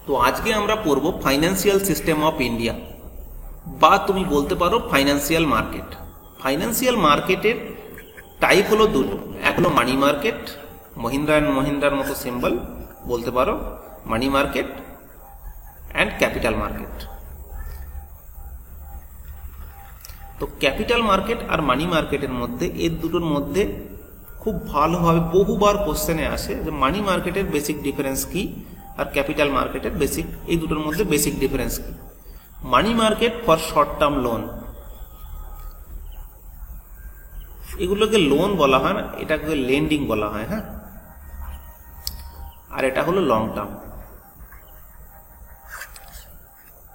তো আজকে আমরা পড়ব ফাইন্যান্সিয়াল সিস্টেম অফ ইন্ডিয়া, বা তুমি বলতে পারো ফাইন্যান্সিয়াল মার্কেট। ফাইন্যান্সিয়াল মার্কেটের টাইপ হলো দুটো, এক হলো মানি মার্কেট, মহিন্দ্রা অ্যান্ড মহিন্দ্রার মতো সিম্বল বলতে পারো, money market and capital market. তো ক্যাপিটাল মার্কেট আর মানি মার্কেটের মধ্যে, এর দুটোর মধ্যে খুব ভালোভাবে বহুবার কোশ্চেনে আসে যে মানি মার্কেটের বেসিক ডিফারেন্স কি আর ক্যাপিটাল মার্কেটের বেসিক, এই দুটোর মধ্যে বেসিক ডিফারেন্স কি। Money market for short term loan, এগুলোকে লোন বলা হয় না, এটাকে লেন্ডিং বলা হয়। হ্যাঁ, আর এটা হলো লং টার্ম।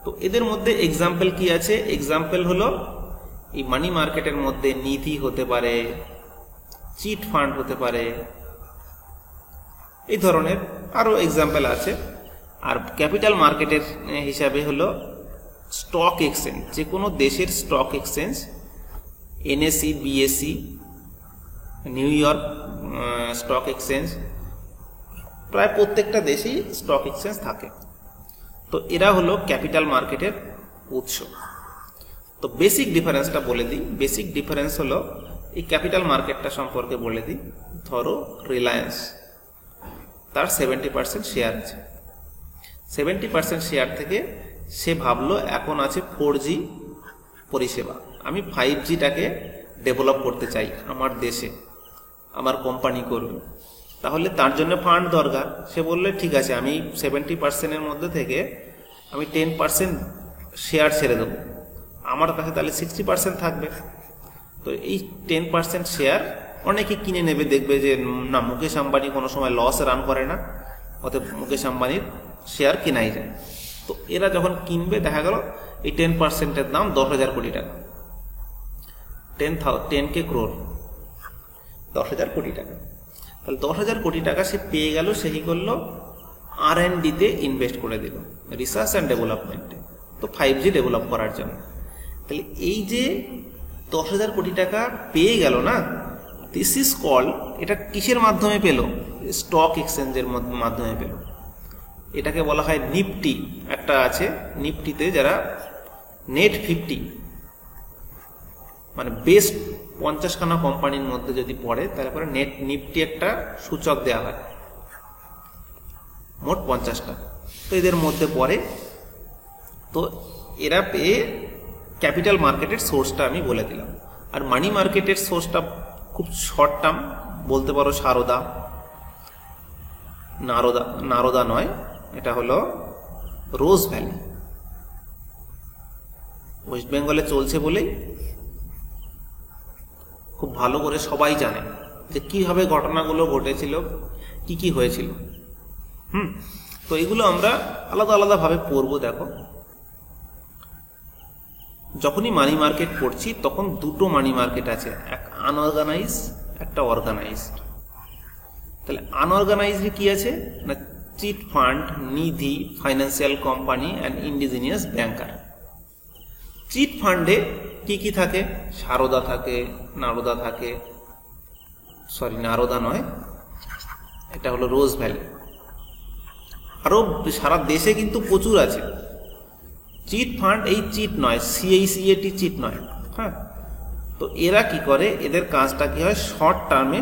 তো এদের মধ্যে এক্সাম্পল কি আছে? এক্সাম্পল হলো এই মানি মার্কেটের মধ্যে নিধি হতে পারে, চিট ফান্ড হতে পারে, এই ধরনের আরো এক্সাম্পল আছে। আর ক্যাপিটাল মার্কেটের হিসাবে হলো স্টক এক্সচেঞ্জ, যে কোনো দেশের stock exchange, NSE, BSc, new York stock exchange, প্রায় প্রত্যেকটা দেশেই স্টক এক্সচেঞ্জ থাকে। তো এরা হলো ক্যাপিটাল মার্কেটের উৎস। তো বেসিক ডিফারেন্সটা বলে দিই। বেসিক ডিফারেন্স হলো, এই ক্যাপিটাল মার্কেটটা সম্পর্কে বলে দিই। ধরো রিলায়েন্স, তার 70% শেয়ার আছে। 70% শেয়ার থেকে সে ভাবলো এখন আছে 4G পরিষেবা, আমি 5Gটাকে ডেভেলপ করতে চাই আমার দেশে, আমার কোম্পানি করবে, তাহলে তার জন্য ফান্ড দরকার। সে বললে ঠিক আছে, আমি 70%-এর মধ্যে থেকে আমি 10% শেয়ার ছেড়ে দেবো, আমার কাছে তাহলে 60% থাকবে। তো এই 10% শেয়ার অনেকে কিনে নেবে, দেখবে যে না, মুকেশ আম্বানি কোনো সময় লসে রান করে না, অতএব মুকেশ আম্বানির শেয়ার কেনাই যায়। তো এরা যখন কিনবে, দেখা গেল এই 10%-এর দাম 10,000 কোটি টাকা, 10K crore, 10,000 কোটি টাকা। তাহলে 10,000 কোটি টাকা সে পেয়ে গেল, সে কি করলো, R&D-তে ইনভেস্ট করে দিল, রিসার্চ অ্যান্ড ডেভেলপমেন্টে, তো 5G ডেভেলপ করার জন্য। তাহলে এই যে 10,000 কোটি টাকা পেয়ে গেল না, দিস ইজ কল, এটা কিসের মাধ্যমে পেল? স্টক এক্সচেঞ্জের মাধ্যমে পেল। এটাকে বলা হয় নিফটি। একটা আছে নিফটিতে, যারা নেট 50 মানে বেস্ট 50খানা কোম্পানির মধ্যে যদি পড়ে, তারপরে নেট নিফটি একটা সূচক দেওয়া হয়, মোট 50টা, তো এদের মধ্যে পড়ে। তো এরা পেয়ে ক্যাপিটাল মার্কেটের সোর্সটা আমি বলে দিলাম। আর মানি মার্কেটের সোর্সটা খুব শর্ট টার্ম, বলতে পারো সারদা, নারদা নয়, এটা হলো রোজ ভ্যালি, ওয়েস্ট বেঙ্গলে চলছে বলেই খুব ভালো করে সবাই জানে যে কিভাবে ঘটনাগুলো ঘটেছিল, কি কি হয়েছিল। তো এগুলো আমরা আলাদা আলাদা ভাবে পড়বো। দেখো, যখনই মানি মার্কেট পড়ছি তখন দুটো মানি মার্কেট আছে, এক আনঅর্গানাইজ, একটা অর্গানাইজড। তাহলে আনঅর্গানাইজড কি আছে না, chit fund, nidhi, financial company and indigenous banker. Chit ফান্ডে কি কি থাকে? সারদা থাকে, নারদা থাকে, সরি নারদা নয়, এটা হলো রোজ ভ্যালি। আরো সারা দেশে কিন্তু প্রচুর আছে চিট ফান্ড। এই চিট নয়, CAT চিট নয়। হ্যাঁ, তো এরা কি করে, এদের কাজটা কি হয়, শর্ট টার্মে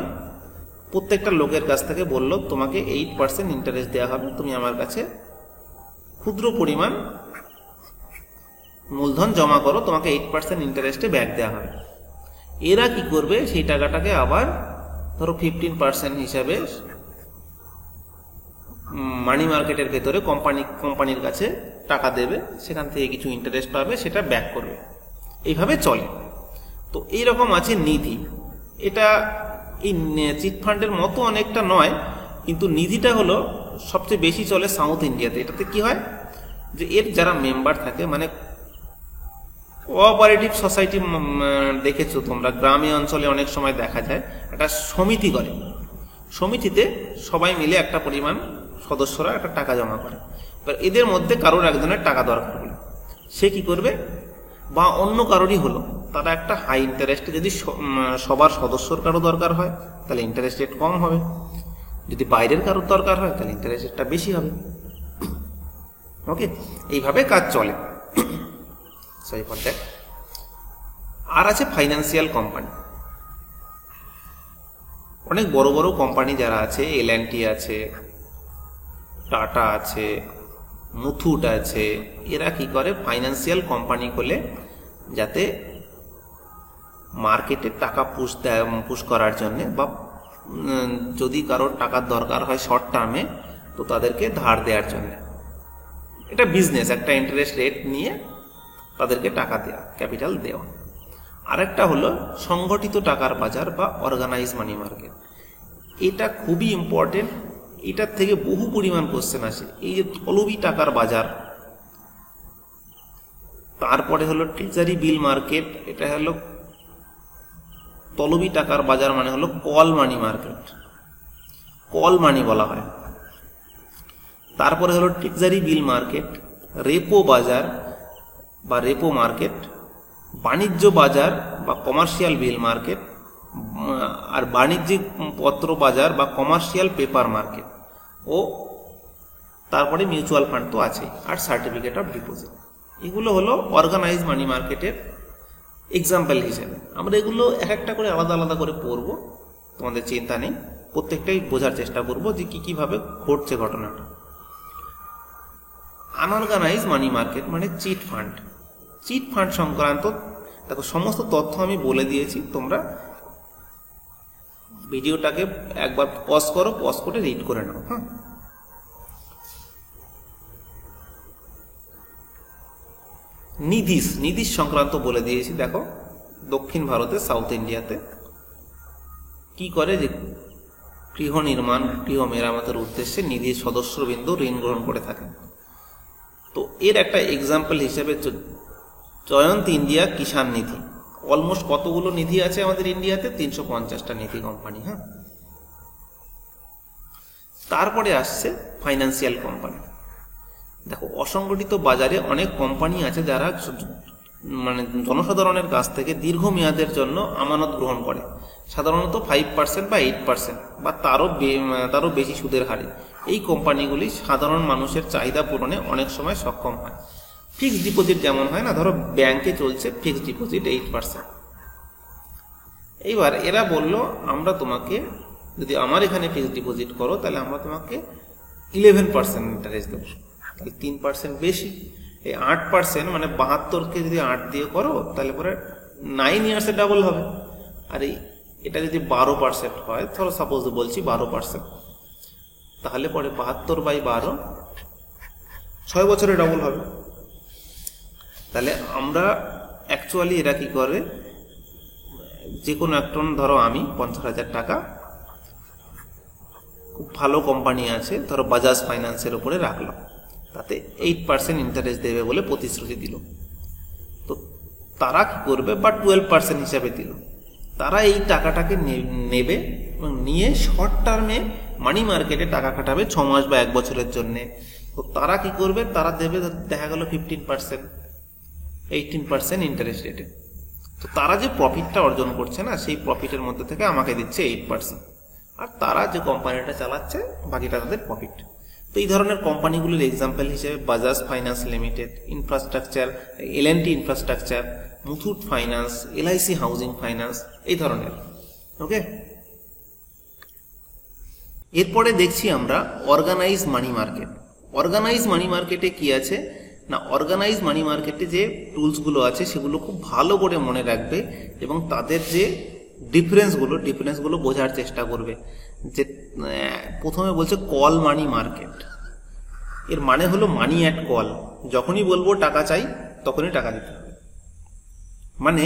প্রত্যেকটা লোকের কাছ থেকে বললো তোমাকে 8% ইন্টারেস্ট দেওয়া হবে, তুমি আমার কাছে ক্ষুদ্র পরিমাণ মূলধন জমা করো, তোমাকে 8% ইন্টারেস্টে ব্যাক দেওয়া হবে। এরা কি করবে, সেই টাকাটাকে আবার ধরো 15% হিসাবে মানি মার্কেটের ভেতরে কোম্পানির কাছে টাকা দেবে, সেখান থেকে কিছু ইন্টারেস্ট পাবে, সেটা ব্যাক করবে, এইভাবে চলে। তো এইরকম আছে নিধি। এটা এই চিট ফান্ডের মতো অনেকটা নয়, কিন্তু নিধিটা হলো সবচেয়ে বেশি চলে সাউথ ইন্ডিয়াতে। এটাতে কি হয় যে এর যারা মেম্বার থাকে, মানে কোঅপারেটিভ সোসাইটি দেখেছো তোমরা, গ্রামীণ অঞ্চলে অনেক সময় দেখা যায় একটা সমিতি করে, সমিতিতে সবাই মিলে একটা পরিমাণ সদস্যরা একটা টাকা জমা করে। এবার এদের মধ্যে কারোর একজনের টাকা দরকার হলো, সে কি করবে, বা অন্য কারোরই হলো, তারা একটা হাই ইন্টারেস্টে, যদি সবার সদস্যর কারো দরকার হয় তাহলে ইন্টারেস্ট রেট কম হবে, যদি বাইরের কারোর দরকার হয় তাহলে ইন্টারেস্ট রেটটা বেশি হবে। ওকে, এইভাবে কাজ চলে। Sorry for that. আর আছে ফাইন্যান্সিয়াল কোম্পানি। অনেক বড় বড় কোম্পানি যারা আছে, L&T আছে, টাটা আছে, মুথুট আছে, এরা কি করে ফাইন্যান্সিয়াল কোম্পানি খোলে যাতে মার্কেটে টাকা পুশ করার জন্যে, বা যদি কারোর টাকার দরকার হয় শর্ট টার্মে তো তাদেরকে ধার দেওয়ার জন্য। এটা বিজনেস, একটা ইন্টারেস্ট রেট নিয়ে তাদেরকে টাকা দেওয়া, ক্যাপিটাল দেওয়া। আরেকটা হলো সংগঠিত টাকার বাজার বা অর্গানাইজ মানি মার্কেট। এটা খুবই ইম্পর্টেন্ট, এটার থেকে বহু পরিমাণ কোশ্চেন আসে। এই যে তলবি টাকার বাজার, তারপরে হলো ট্রেজারি বিল মার্কেট, এটা হলো তলবি টাকার বাজার, মানে হলো কল মানি মার্কেট, কল মানি বলা হয়। তারপরে হলো ট্রেজারি বিল মার্কেট, রেপো বাজার বা রেপো মার্কেট, বাণিজ্য বাজার বা কমার্শিয়াল বিল মার্কেট, আর বাণিজ্যিক পত্র বাজার বা কমার্শিয়াল পেপার মার্কেট, ও তারপরে মিউচুয়াল ফান্ড তো আছেই, আর সার্টিফিকেট অফ ডিপোজিট। এগুলো হলো অর্গানাইজ মানি মার্কেটের এক্সাম্পল হিসেবে। আমরা এগুলো এক একটা করে আলাদা আলাদা করে পড়বো, তোমাদের চিন্তা নেই, প্রত্যেকটাই বোঝার চেষ্টা করবো যে কিভাবে ঘটছে ঘটনাটা। আনঅর্গানাইজ মানি মার্কেট মানে চিট ফান্ড। চিট ফান্ড সংক্রান্ত দেখো সমস্ত তথ্য আমি বলে দিয়েছি, তোমরা ভিডিওটাকে একবার পজ করো, পজ করে রিড করে নাও। হ্যাঁ, নিধিস সংক্রান্ত বলে দিয়েছি। দেখো দক্ষিণ ভারতে, সাউথ ইন্ডিয়াতে কি করে, যে গৃহ নির্মাণ, গৃহ মেরামতের উদ্দেশ্যে নিধির সদস্যবৃন্দ ঋণ গ্রহণ করে থাকেন। তো এর একটা এক্সাম্পল হিসেবে জয়ন্ত ইন্ডিয়া কিষাণ নিধি। অলমোস্ট কতগুলো নিধি আছে আমাদের ইন্ডিয়াতে? 350টা নিধি কোম্পানি। হ্যাঁ, তারপরে আসছে ফাইন্যান্সিয়াল কোম্পানি। দেখো অসংগঠিত বাজারে অনেক কোম্পানি আছে যারা মানে জনসাধারণের কাছ থেকে দীর্ঘমেয়াদের জন্য আমানত গ্রহণ করে, সাধারণত 5% বা 8% বা তারও বেশি সুদের হারে। এই কোম্পানিগুলি সাধারণ মানুষের চাহিদা পূরণে অনেক সময় সক্ষম হয়। ফিক্সড ডিপোজিট যেমন হয় না, ধরো ব্যাংকে চলছে ফিক্সড ডিপোজিট 8%। এইবার এরা বলল, আমরা তোমাকে যদি আমার এখানে ফিক্সড ডিপোজিট করো তাহলে আমরা তোমাকে 11% ইন্টারেস্ট দেবো। তাহলে 3% বেশি। এই 8% মানে 72কে যদি 8 দিয়ে করো তাহলে পরে 9 ইয়ার্সে ডাবল হবে। আর এটা যদি 12% হয়, ধরো সাপোজ বলছি 12%, তাহলে পরে 72/12 6 বছরে ডাবল হবে। তাহলে আমরা অ্যাকচুয়ালি এরা কি করে, যে কোনো একটা, ধরো আমি 50,000 টাকা খুব ভালো কোম্পানি আছে, ধরো বাজাজ ফাইন্যান্সের উপরে রাখলাম, তাতে 8% ইন্টারেস্ট দেবে বলে প্রতিশ্রুতি দিল। তো তারা কি করবে, বা 12% হিসাবে দিল, তারা এই টাকাটাকে নেবে এবং নিয়ে শর্ট টার্মে মানি মার্কেটে টাকা খাটাবে 6 মাস বা 1 বছরের জন্যে। তো তারা কি করবে, তারা দেবে দেখা গেল 15%, 18% ইন্টারেস্ট রেটে। তো তারা যে প্রফিটটা অর্জন করছে না, সেই প্রফিটের মধ্যে থেকে আমাকে দিচ্ছে 8%, আর তারা যে কোম্পানিটা চালাচ্ছে বাকিটা তাদের প্রফিট। তো এই ধরনের কোম্পানিগুলির এক্সাম্পল হিসেবে Bajaj finance limited, infrastructure, L&T infrastructure, Muthoot finance, LIC housing finance, এই ধরনের। ওকে, এরপরে দেখছি আমরা অর্গানাইজ মানি মার্কেট। অর্গানাইজ মানি মার্কেটে কি আছে না, অর্গানাইজ মানি মার্কেটে যে টুলসগুলো আছে সেগুলো খুব ভালো করে মনে রাখবে এবং তাদের যে ডিফারেন্সগুলো বোঝার চেষ্টা করবে। যে প্রথমে বলছে কল মানি মার্কেট, এর মানে হলো মানি অ্যাট কল। যখনই বলবো টাকা চাই তখনই টাকা দিতে হবে। মানে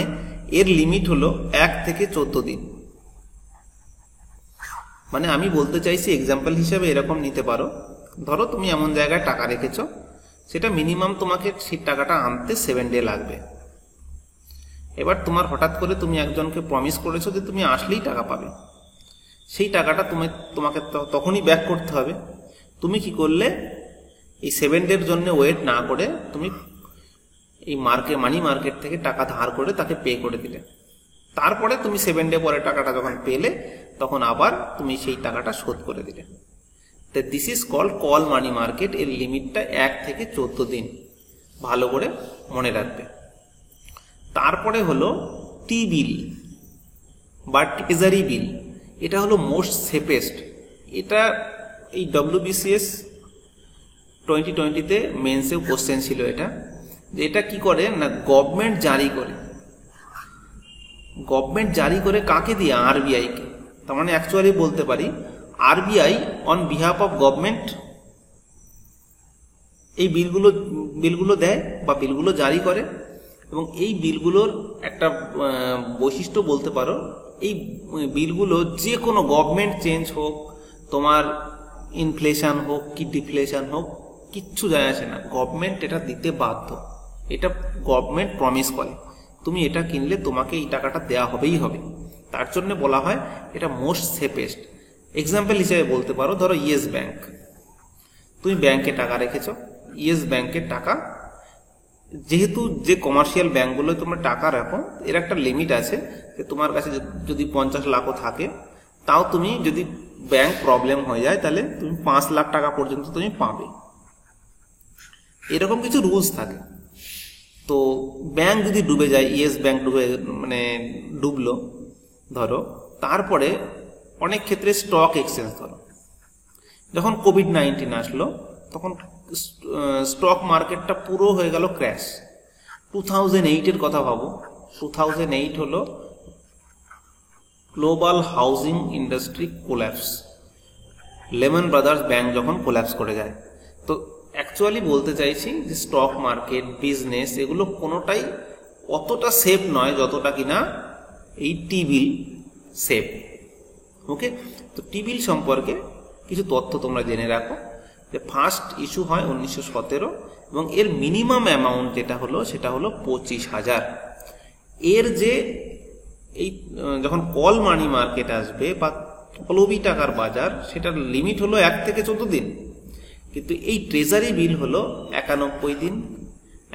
এর লিমিট হলো 1 থেকে 14 দিন। মানে আমি বলতে চাইছি এক্সাম্পল হিসেবে এরকম নিতে পারো, ধরো তুমি এমন জায়গায় টাকা রেখেছো, সেটা মিনিমাম তোমাকে সেই টাকাটা আনতে 7 ডে লাগবে। এবার তোমার হঠাৎ করে তুমি একজনকে প্রমিস করেছো যে তুমি আসলেই টাকা পাবে, সেই টাকাটা তোমাকে তখনই ব্যাক করতে হবে। তুমি কি করলে, এই 7 ডের জন্য ওয়েট না করে তুমি এই মানি মার্কেট থেকে টাকা ধার করে তাকে পে করে দিলে। তারপরে তুমি 7 ডে পরে টাকাটা যখন পেলে তখন আবার তুমি সেই টাকাটা শোধ করে দিলে। This is called call money market. এর লিমিটটা 1 থেকে 14 দিন, ভালো করে মনে রাখবে। তারপরে হলো টি বিল বা ট্রেজারি বিল। এটা হলো মোস্ট সেফেস্ট। এটা এই WBCS 2020-তে মেন্সেও কোশ্চেন ছিল এটা, যে এটা কি করে না, গভর্নমেন্ট জারি করে। গভর্নমেন্ট জারি করে কাকে দিয়ে? RBI-কে। তার মানে অ্যাকচুয়ালি বলতে পারি RBI on behalf of government এই বিলগুলো দেয় বা বিলগুলো জারি করে। এবং এই বিলগুলোর একটা বৈশিষ্ট্য বলতে পারো, এই বিলগুলো যে কোনো গভর্নমেন্ট চেঞ্জ হোক, তোমার ইনফ্লেশন হোক কি ডিফ্লেশন হোক, কিচ্ছু যায় আসে না, গভর্নমেন্ট এটা দিতে বাধ্য। এটা গভর্নমেন্ট প্রমিস করে, তুমি এটা কিনলে তোমাকে এই টাকাটা দেওয়া হবেই হবে। তার জন্য বলা হয় এটা মোস্ট সেফেস্ট। এক্সাম্পল হিসেবে বলতে পারো, ধরো ইয়েস ব্যাংক, তুমি ব্যাংকে টাকা রেখেছ, ইয়েস ব্যাংকের টাকা, যেহেতু যে কমার্শিয়াল ব্যাংকগুলো তোমরা টাকা রাখো এর একটা লিমিট আছে, যে তোমার কাছে যদি 50 লাখও থাকে, তাও তুমি যদি ব্যাংক প্রবলেম হয়ে যায় তাহলে তুমি 5 লাখ টাকা পর্যন্ত তুমি পাবে, এরকম কিছু রুলস থাকে। তো ব্যাংক যদি ডুবে যায়, ইয়েস ব্যাংক ডুবলো ধরো, তারপরে অনেক ক্ষেত্রে স্টক এক্সচেঞ্জ, ধরো যখন COVID-19 আসলো তখন স্টক মার্কেটটা পুরো হয়ে গেল ক্র্যাশ। 2008-এর কথা ভাবো, 2008 হলো global housing industry collapse, lemon brothers bank যখন কোল্যাপস করে যায়। তো অ্যাকচুয়ালি বলতে চাইছি যে স্টক মার্কেট, বিজনেস, এগুলো কোনোটাই অতটা সেফ নয় যতটা কিনা এই টি বিল সেফ। ওকে, তো টি বিল সম্পর্কে কিছু তথ্য তোমরা জেনে রাখো, যে ফার্স্ট ইস্যু হয় 1917 এবং এর মিনিমাম অ্যামাউন্ট যেটা হলো সেটা হলো 25,000। এর যে এই যখন কল মানি মার্কেট আসবে বা পলবি টাকার বাজার, সেটার লিমিট হলো 1 থেকে 14 দিন, কিন্তু এই ট্রেজারি বিল হলো 91 দিন,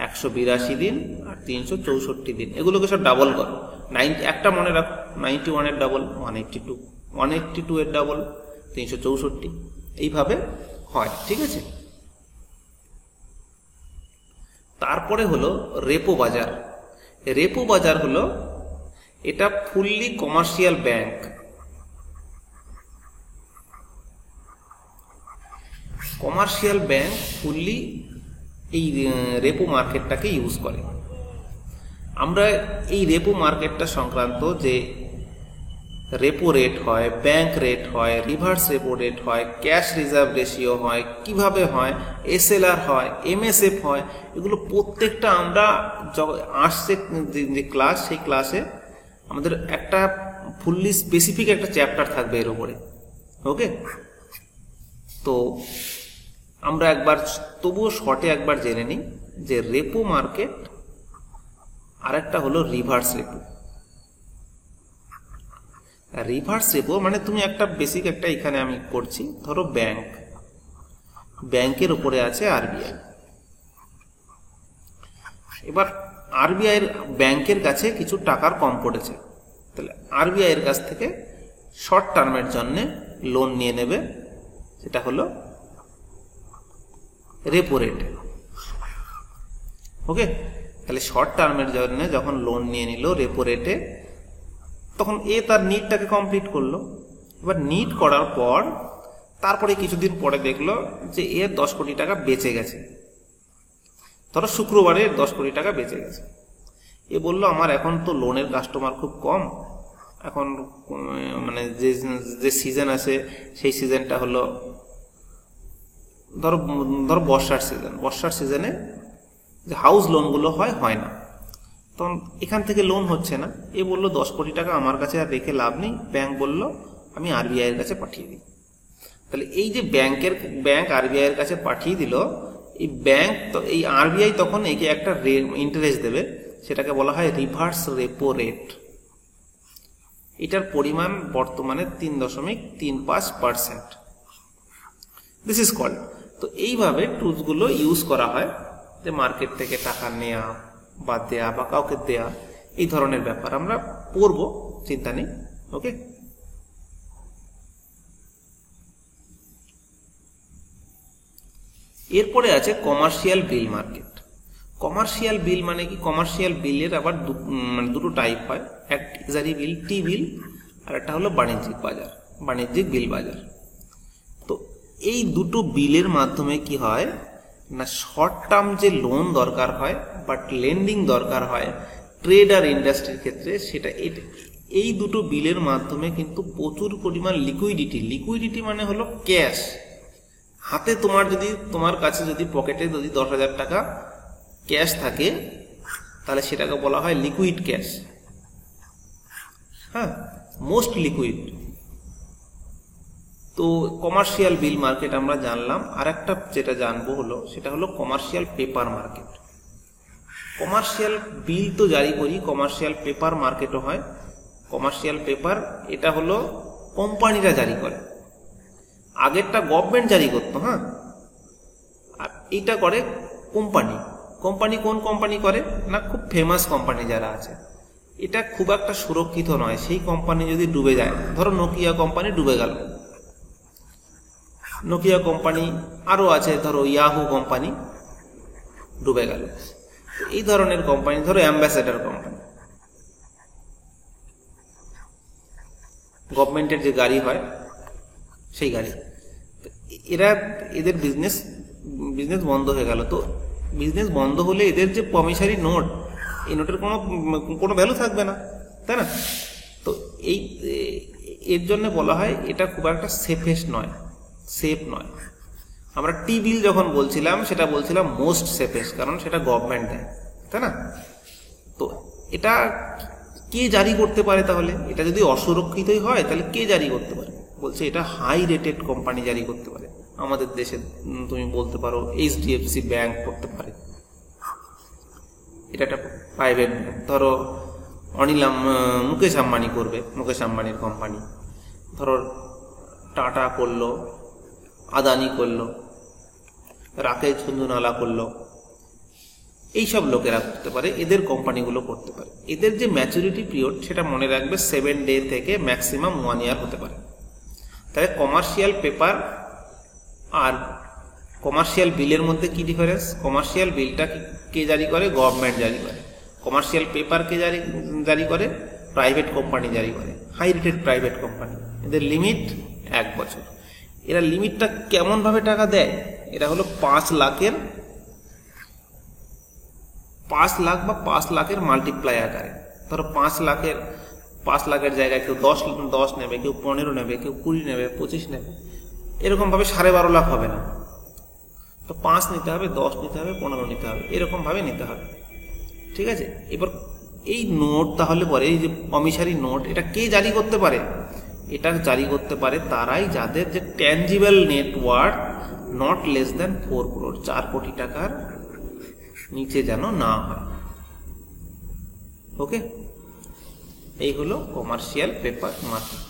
182 দিন আর 364 দিন। এগুলোকে সব ডাবল করো, একটা মনে রাখো, 91-এর ডাবল 182, 182-এর ডাবল 364, এইভাবে হয়। ঠিক আছে, তারপরে হলো রেপো বাজার। রেপো বাজার হলো এটা ফুললি কমার্শিয়াল ব্যাংক, ফুললি এই রেপো মার্কেটটাকে ইউজ করে। আমরা এই রেপো মার্কেটটা সংক্রান্ত যে রেপো রেট হয়, ব্যাংক রেট হয়, রিভার্স রেপো রেট হয়, ক্যাশ রিজার্ভ রেশিও হয়, কিভাবে হয়, SLR হয়, MSF হয়, এগুলো প্রত্যেকটা আমরা আসছে যে ক্লাস, সেই ক্লাসে আমাদের একটা ফুললি স্পেসিফিক একটা চ্যাপ্টার থাকবে এর উপরে। ওকে, তো আমরা একবার তবুও শর্টে একবার জেনে নিই যে রেপো মার্কেট আর একটা হলো রিভার্স রেপো। রিভার্স রেপো মানে তুমি একটা বেসিক একটা এখানে আমি করছি, ধরো ব্যাংকের উপরে আছে RBI। এবার RBI এর ব্যাংকের কাছে কিছু টাকার কম পড়েছে, তাহলে RBI এর কাছ থেকে শর্ট টার্মের জন্য লোন নিয়ে নেবে, সেটা হলো রেপো রেট। ওকে, তাহলে শর্ট টার্মের জন্য যখন লোন নিয়ে নিল রেপো রেটে, তখন তার নিটটাকে কমপ্লিট করলো। এবার নিট করার পর তারপরে কিছুদিন পরে দেখলো যে 10 কোটি টাকা বেঁচে গেছে, ধরো শুক্রবারে 10 কোটি টাকা বেঁচে গেছে। বললো আমার এখন তো লোনের কাস্টমার খুব কম, এখন যে সিজন আছে সেই সিজনটা হলো ধরো বর্ষার সিজনে যে হাউস লোনগুলো হয় না, তখন এখান থেকে লোন হচ্ছে না। বললো 10 কোটি টাকা আমার কাছে আর রেখে লাভ নেই, ব্যাংক বললো আমি RBI এর কাছে পাঠিয়ে দিই। তাহলে এই যে ব্যাংক RBI এর কাছে পাঠিয়ে দিল, এই RBI তখন একে একটা ইন্টারেস্ট দেবে, সেটাকে বলা হয় রিভার্স রেপো রেট। এটার পরিমাণ বর্তমানে 3.35%। This is called. তো এইভাবে টুলসগুলো ইউজ করা হয়, যে মার্কেট থেকে টাকা নেওয়া বা দেয়া বা কাউকে দেয়া, এই ধরনের ব্যাপার আমরা পড়বো, চিন্তা নেই। ওকে। এরপরে আছে কমার্শিয়াল বিল মার্কেট। কমার্শিয়াল বিল মানে কি? কমার্শিয়াল বিলের আবার দুটো টাইপ হয়, এক ট্রেজারি বিল টি বিল, আর একটা হলো বাণিজ্যিক বাজার, বাণিজ্যিক বিল বাজার। তো এই দুটো বিলের মাধ্যমে কি হয় না, শর্ট টার্ম যে লোন দরকার হয় বাট লেন্ডিং দরকার হয় ট্রেড আর ইন্ডাস্ট্রির ক্ষেত্রে, সেটা এই দুটো বিলের মাধ্যমে কিন্তু প্রচুর পরিমাণ লিকুইডিটি মানে হলো ক্যাশ হাতে। তোমার কাছে যদি পকেটে যদি 10,000 টাকা ক্যাশ থাকে, তাহলে সেটাকে বলা হয় লিকুইড ক্যাশ। হ্যাঁ, মোস্ট লিকুইড। তো কমার্শিয়াল বিল মার্কেট আমরা জানলাম। আর একটা যেটা জানবো সেটা হলো কমার্শিয়াল পেপার মার্কেট। কমার্শিয়াল বিল তো জারি করি, কমার্শিয়াল পেপার মার্কেটও হয়। কমার্শিয়াল পেপার এটা হলো কোম্পানিরা জারি করে, আগেরটা গভর্নমেন্ট জারি করতো। হ্যাঁ, আর এইটা করে কোম্পানি। কোন কোম্পানি করে না, খুব ফেমাস কোম্পানি যারা আছে। এটা খুব একটা সুরক্ষিত নয়। সেই কোম্পানি যদি ডুবে যায়, ধরো নোকিয়া কোম্পানি ডুবে গেল, নোকিয়া কোম্পানি, আরো আছে ধরো ইয়াহু কোম্পানি ডুবে গেল, এই ধরনের কোম্পানি, ধরো অ্যাম্বাসেডার কোম্পানি, গভর্নমেন্টের যে গাড়ি হয় সেই গাড়ি, এদের বিজনেস বন্ধ হয়ে গেল। তো বিজনেস বন্ধ হলে এদের যে প্রমিসারি নোট, এই নোটের কোনো ভ্যালু থাকবে না, তাই না? তো এর জন্য বলা হয় এটা খুব একটা সেফ নয়। আমরা টি বিল যখন বলছিলাম, সেটা বলছিলাম মোস্ট সেফেস্ট, কারণ সেটা গভর্নমেন্ট দেয়, তাই না? তো এটা কে জারি করতে পারে? তাহলে এটা যদি অসুরক্ষিতই হয়, তাহলে কে জারি করতে পারে? বলছে এটা হাই রেটেড কোম্পানি জারি করতে পারে। আমাদের দেশে তুমি বলতে পারো HDFC ব্যাংক করতে পারে, এটা একটা প্রাইভেট ব্যাংক। ধরো মুকেশ আম্বানি করবে, মুকেশ আম্বানির কোম্পানি। ধরো টাটা করলো, আদানি করলো, রাকেশ ঝুনঝুনওয়ালা করলো, এইসব লোকেরা করতে পারে, এদের কোম্পানিগুলো করতে পারে। এদের যে ম্যাচুরিটি পিরিয়ড, সেটা মনে রাখবে 7 ডে থেকে ম্যাক্সিমাম 1 ইয়ার হতে পারে। তাহলে কমার্শিয়াল পেপার আর কমার্শিয়াল বিলের মধ্যে কি ডিফারেন্স? কমার্শিয়াল বিলটা কে জারি করে? গভর্নমেন্ট জারি করে। কমার্শিয়াল পেপার কে জারি করে? প্রাইভেট কোম্পানি জারি করে, হাই রেটেড প্রাইভেট কোম্পানি। এদের লিমিট 1 বছর। এরা লিমিটটা কেমন ভাবে টাকা দেয়? এটা হলো 5 লাখের 5 লাখ বা 5 লাখের মাল্টিপ্লাই আকারে। ধরো 5 লাখের জায়গায় কেউ 10 নেবে, কেউ 15 নেবে, কেউ 20 নেবে, 25 নেবে, এরকম ভাবে 12.5 লাখ হবে না। তো 5 নিতে হবে, 10 নিতে হবে, 15 নিতে হবে, এরকম ভাবে নিতে হবে। ঠিক আছে? এবার এই নোট তাহলে পরে, এই যে প্রমিসারি নোট, এটা কে জারি করতে পারে? এটা জারি করতে পারে তারাই যাদের যে tangible net worth not less than 4 crore, 4 কোটি টাকার নিচে যেন না হয়। ওকে, এই হলো কমার্শিয়াল পেপার মার্কেট।